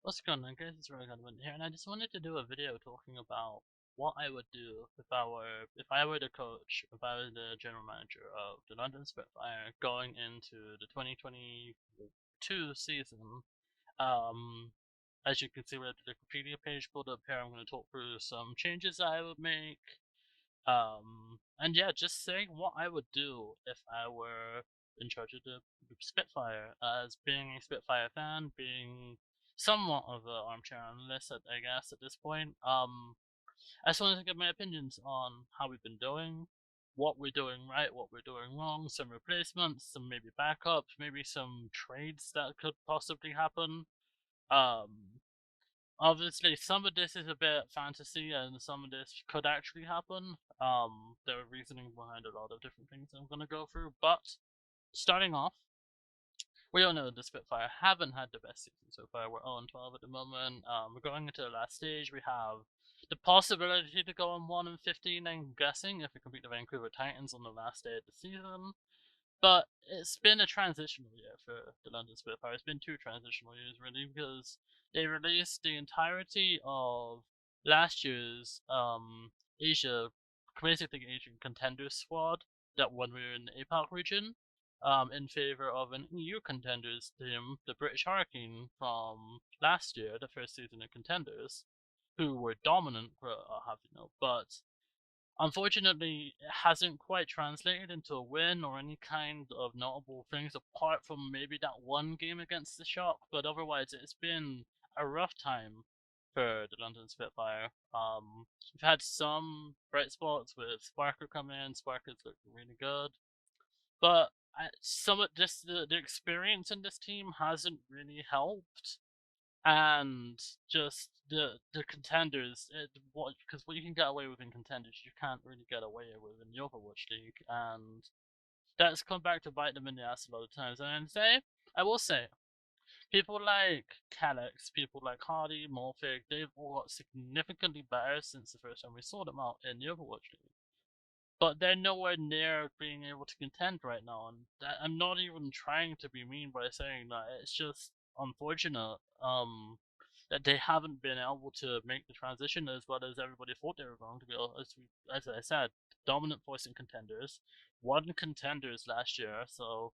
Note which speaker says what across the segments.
Speaker 1: What's going on, guys? It's Rogan here, and I just wanted to do a video talking about what I would do if I were the coach, if I was the general manager of the London Spitfire going into the 2022 season. Um, as you can see, we have the Wikipedia page pulled up here. I'm going to talk through some changes I would make. And yeah, just saying what I would do if I were in charge of the Spitfire. As being a Spitfire fan, being somewhat of an armchair analyst, I guess, at this point, I just wanted to give my opinions on how we've been doing, what we're doing right, what we're doing wrong, some replacements, some maybe backups, maybe some trades that could possibly happen. Um, Obviously, some of this is a bit fantasy, and some of this could actually happen. There are reasoning behind a lot of different things I'm gonna go through, but starting off, we all know the Spitfire haven't had the best season so far. We're 0-12 at the moment. We're going into the last stage. We have the possibility to go on 1-15, I'm guessing, if we compete the Vancouver Titans on the last day of the season. But it's been a transitional year for the London Spitfire. It's been two transitional years, really, because they released the entirety of last year's Asia, basically Asian contenders squad that when we were in the APAC region, in favor of an EU contenders team, the British Hurricane from last year, the first season of contenders, who were dominant, I'll have you know, but unfortunately, it hasn't quite translated into a win or any kind of notable things apart from maybe that one game against the Shock, but otherwise it's been a rough time for the London Spitfire. We've had some bright spots with Sparker come in. Sparker's looked really good, but some of this the experience in this team hasn't really helped, and just the contenders, because what you can get away with in contenders, you can't really get away with in the Overwatch League, and that's come back to bite them in the ass a lot of times. And I will say, people like Calyx, people like Hardy, Morphic, they've all got significantly better since the first time we saw them out in the Overwatch League. But they're nowhere near being able to contend right now, and I'm not even trying to be mean by saying that. It's just unfortunate. That they haven't been able to make the transition as well as everybody thought they were going to be. As I said, dominant force in contenders, won contenders last year, so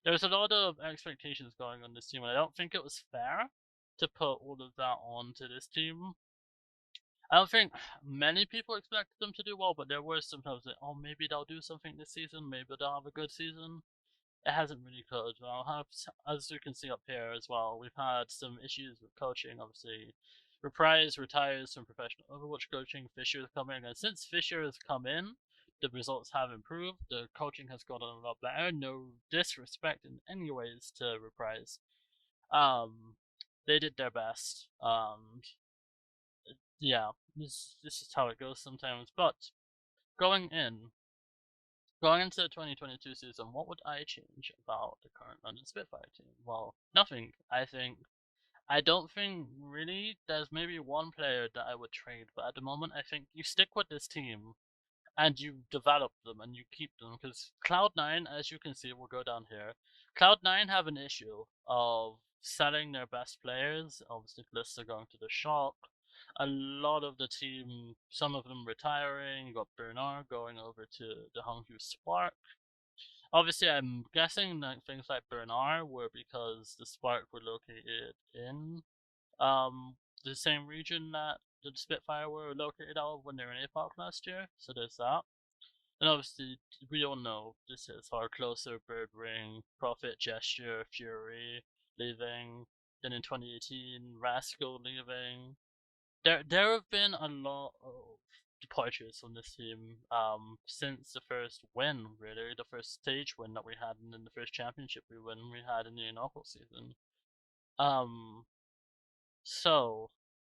Speaker 1: there's a lot of expectations going on this team, and I don't think it was fair to put all of that onto this team. I don't think many people expected them to do well, but there were some times that, oh, maybe they'll do something this season, maybe they'll have a good season. It hasn't really coached well. As you can see up here as well, we've had some issues with coaching. Obviously, Reprise retires from professional Overwatch coaching. Fisher's coming, and since Fisher has come in, the results have improved. The coaching has gotten a lot better. No disrespect in any ways to Reprise. Um, they did their best. Yeah, this is how it goes sometimes. But going in, going into the 2022 season, what would I change about the current London Spitfire team? Well, nothing. I don't think really there's maybe one player that I would trade, but at the moment I think you stick with this team and you develop them and you keep them, because Cloud9, as you can see, we'll go down here. Cloud9 have an issue of selling their best players. Obviously, lists are going to the Shock. A lot of the team, some of them retiring. You got Bernard going over to the Honghu Spark. Obviously, I'm guessing that things like Bernard were because the Spark were located in the same region that the Spitfire were located out of when they were in APOC last year. So there's that. And obviously, we all know this is our closer Bird Ring, Prophet, Gesture, Fury leaving. Then in 2018, Rascal leaving. There have been a lot of departures from this team since the first win, really, the first stage win that we had, and then the first championship we had in the inaugural season. Um, so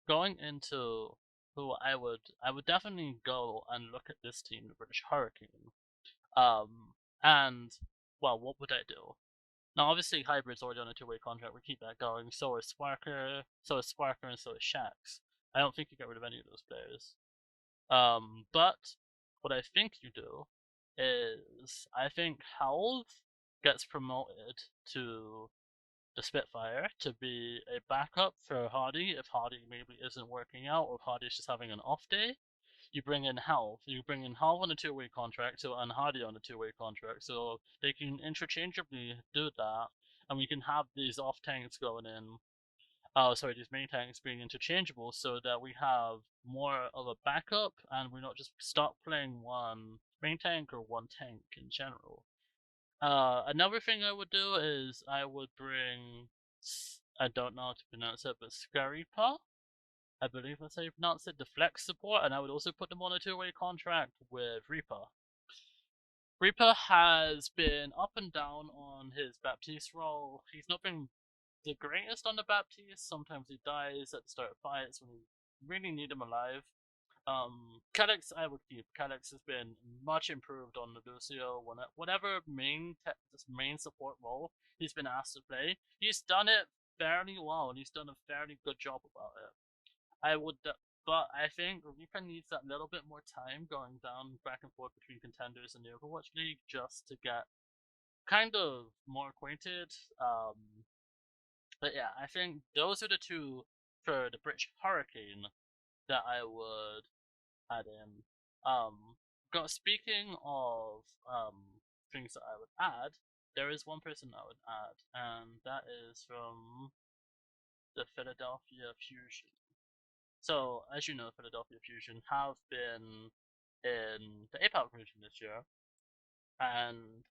Speaker 1: going into who I would definitely go and look at this team, the British Hurricane. Um, and well, what would I do? Now, obviously, Hybrid's already on a two-way contract. We keep that going. So is Sparker, and so is Shax. I don't think you get rid of any of those players. But what I think you do is I think Howled gets promoted to the Spitfire to be a backup for Hardy if Hardy maybe isn't working out or if Hardy's just having an off day. You bring in Hal. You bring in Hal on a two-way contract, and Hardy on a two-way contract, so they can interchangeably do that, and we can have these off tanks going in. These main tanks being interchangeable, so that we have more of a backup, and we're not just stuck playing one main tank or one tank in general. Another thing I would do is I would bring, I don't know how to pronounce it, but Scaripa. I believe that's how you pronounce it, the flex support, and I would also put them on a two-way contract with Reaper. Reaper has been up and down on his Baptiste role. He's not been the greatest on the Baptiste. Sometimes he dies at the start of fights when you really need him alive. Calyx I would keep. Calyx has been much improved on the Lucio. Whatever main support role he's been asked to play, he's done it fairly well, and he's done a fairly good job about it. I would, but I think Reaper needs that little bit more time going down back and forth between contenders and the Overwatch League just to get kind of more acquainted. But yeah, I think those are the two for the British Hurricane that I would add in. Speaking of things that I would add, there is one person I would add, and that is from the Philadelphia Fusion. So, as you know, Philadelphia Fusion have been in the APAC region this year, and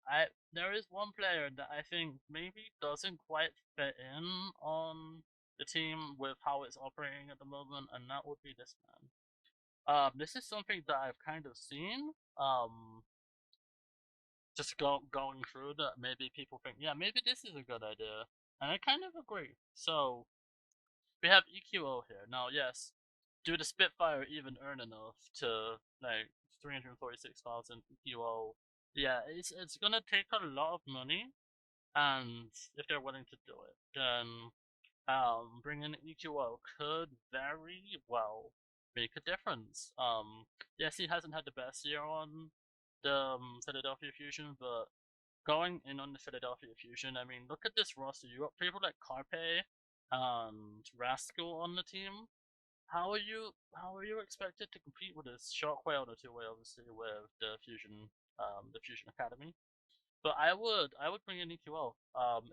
Speaker 1: there is one player that I think maybe doesn't quite fit in on the team with how it's operating at the moment, and that would be this man. This is something that I've kind of seen. Just going through that, maybe people think, yeah, maybe this is a good idea, and I kind of agree. So we have EQO here now. Yes, do the Spitfire even earn enough to like 346,000 EQO? Yeah, it's gonna take a lot of money, and if they're willing to do it, then bringing EQO could very well make a difference. Yes, he hasn't had the best year on the Philadelphia Fusion, but going in on the Philadelphia Fusion, I mean, look at this roster. You got people like Carpe and Rascal on the team. How are you expected to compete with this Shockwave on a two-way, obviously, with the Fusion Academy? But I would bring in EQL.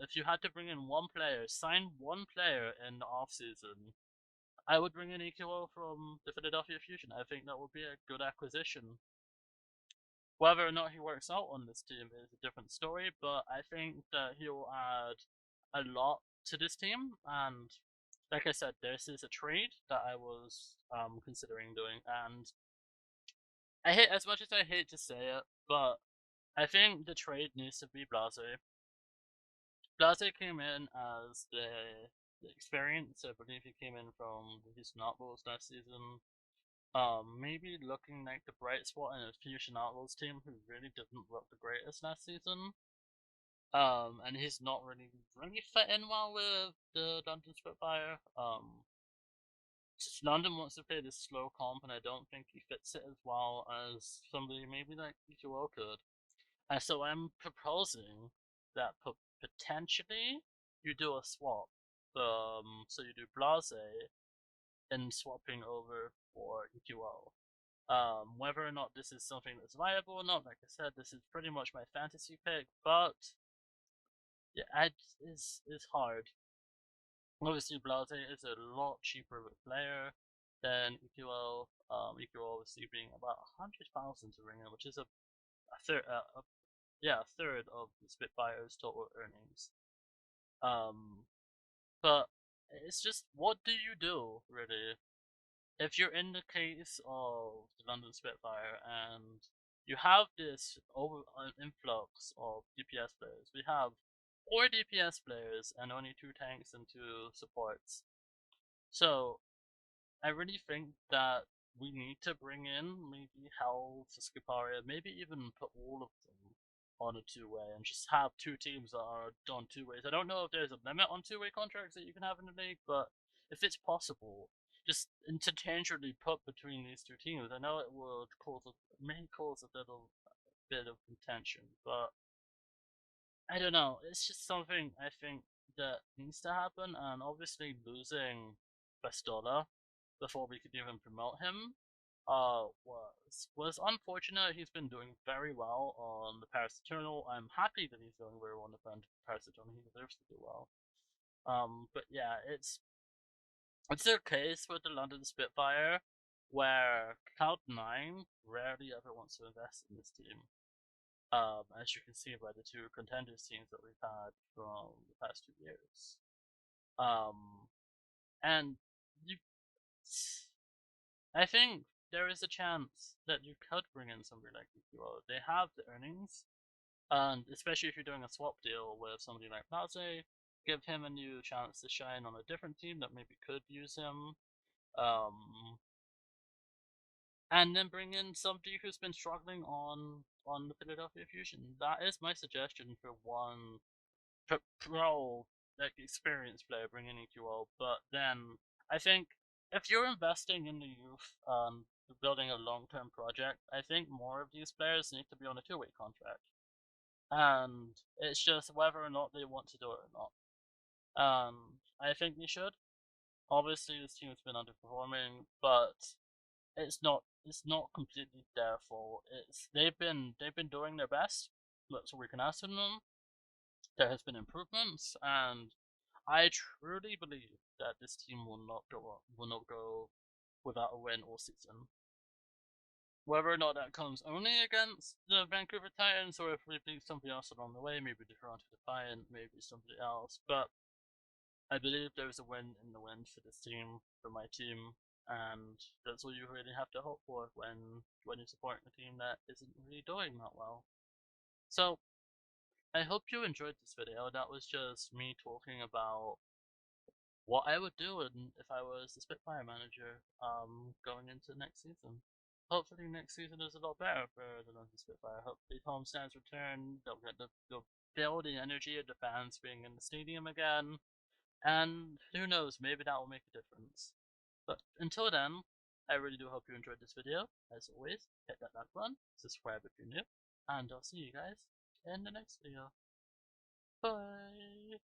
Speaker 1: If you had to bring in one player, sign one player in the off season, I would bring in EQL from the Philadelphia Fusion. I think that would be a good acquisition. Whether or not he works out on this team is a different story, but I think that he'll add a lot to this team. And like I said, this is a trade that I was considering doing, and I hate as much as I hate to say it, but I think the trade needs to be Blase. Blase came in as the experience. I believe he came in from the Houston Outlaws last season. Maybe looking like the bright spot in a Fusion Outlaws team who really didn't look the greatest last season. And he's not really fit in well with the London Spitfire. Just London wants to play this slow comp, and I don't think he fits it as well as somebody maybe like EQO could. And so I'm proposing that potentially you do a swap. So you do Blase and swapping over for EQO. Whether or not this is something that's viable or not, like I said, this is pretty much my fantasy pick, but yeah, it's hard. Obviously, Blase is a lot cheaper of a player than EQO. EQO obviously being about 100,000 to ring in, which is a third, a third of the Spitfire's total earnings. Um, but it's just, what do you do really if you're in the case of the London Spitfire and you have this influx of DPS players? We have 4 DPS players and only 2 tanks and 2 supports. So I really think that we need to bring in maybe Hell, Skiparia, maybe even put all of them on a two-way and just have 2 teams that are on 2 ways. I don't know if there's a limit on 2-way contracts that you can have in the league, but if it's possible, just interchangeably put between these 2 teams. I know it may cause a little bit of contention, but I don't know. It's just something I think that needs to happen, and obviously losing Bastola before we could even promote him was unfortunate. He's been doing very well on the Paris Eternal. I'm happy that he's doing very well on the Paris Eternal. He deserves to do well. But yeah, it's a case with the London Spitfire where Cloud9 rarely ever wants to invest in this team. As you can see by the two contenders teams that we've had from the past 2 years. And you, I think there is a chance that you could bring in somebody like EQO. They have the earnings, and especially if you're doing a swap deal with somebody like Plaze, give him a new chance to shine on a different team that maybe could use him. And then bring in somebody who's been struggling on the Philadelphia Fusion. That is my suggestion for one pro like experienced player bringing EQO. But then I think if you're investing in the youth building a long-term project, I think more of these players need to be on a two-way contract, and it's just whether or not they want to do it or not. I think they should. Obviously, this team has been underperforming, but it's not completely their fault. They've been doing their best. That's what we can ask from them. There has been improvements, and I truly believe that this team will not go without a win all season. Whether or not that comes only against the Vancouver Titans, or if we beat somebody else along the way, maybe the Toronto Defiant, maybe somebody else, but I believe there's a win in the wind for this team, for my team, and that's what you really have to hope for when you're supporting a team that isn't really doing that well. So I hope you enjoyed this video. That was just me talking about what I would do if I was the Spitfire manager going into next season. Hopefully next season is a lot better for the London Spitfire. Hopefully homestands return, they'll build the energy of the fans being in the stadium again, and who knows, maybe that will make a difference. But until then, I really do hope you enjoyed this video. As always, hit that like button, subscribe if you're new, and I'll see you guys in the next video. Bye!